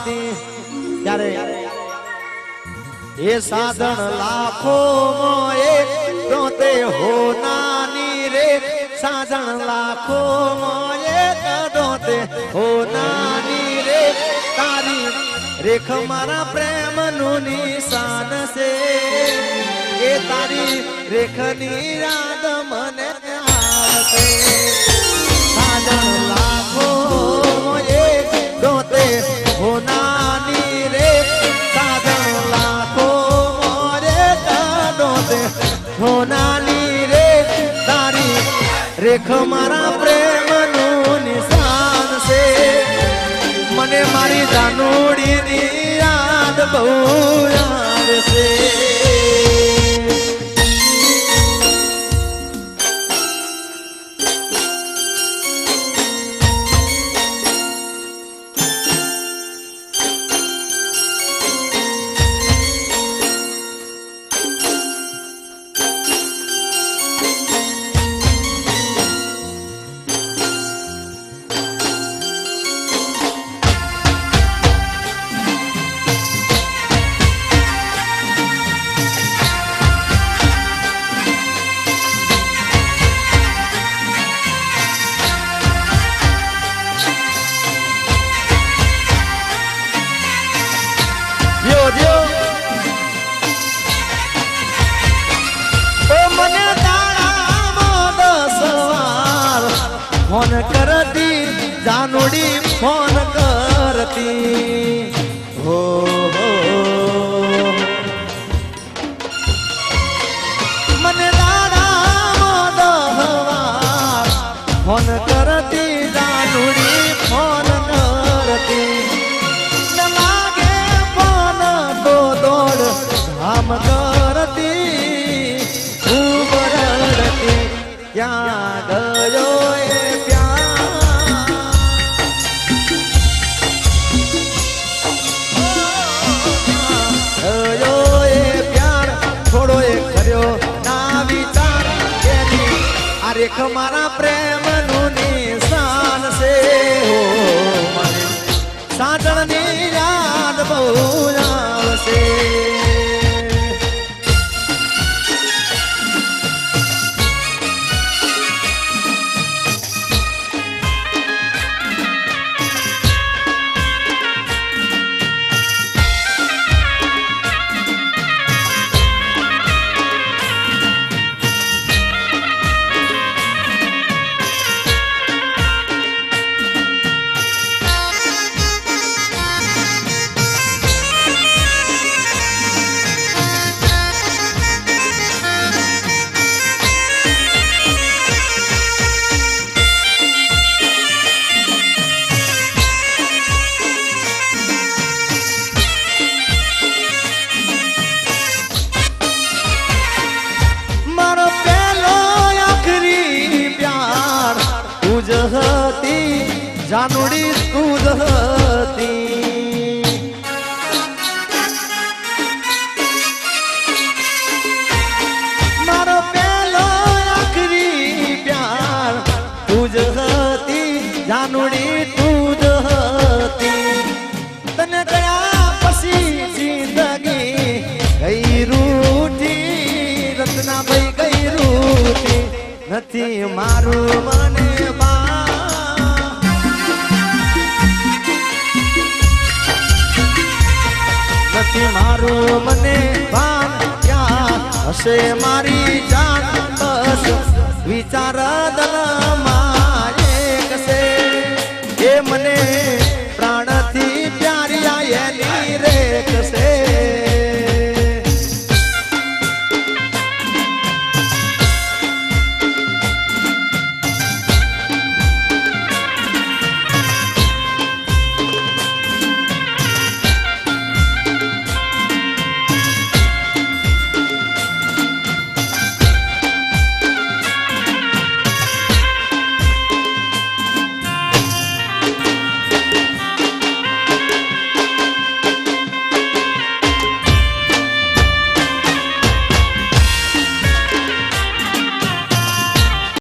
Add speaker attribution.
Speaker 1: આવતી ત્યારે એ સાધન લાખો એક દોતે હોનાની રે સાધન લાખો એક દોતે હોનાની રે તારી રેખ મારા પ્રેમનું નિશાન છે એ તારી રેખની યાદ મને આવશે સાધન લાખો એક દોતે હોનાની રે સાધન લાખો એક દોતે હોનાની રે તારી રેખ મારા પ્રેમનું નિશાન છે મને મારી જાનુડીની યાદ બહુ આવે છે फोन करती जानोड़ी फोन करती हो मने दादा मोदहवा फोन करती जानोड़ी फोन करती न लागे फोन तो दौड़ हम करती खूब रड़ती क्या गयो रेख मारा प्रेम नु निशान से हो मने साजन नी याद बहु आवसे जानोड़ी कूद हती मारो पहलो आखरी प्यार तुझ हती जानोड़ी कूद हती तने गया पसी जिंदगी गई रूठी रत्ना भाई गई रूठी नथी मारू मने मारू मने भान क्या हसे मारी जान बस विचार दल माए कसे ये मने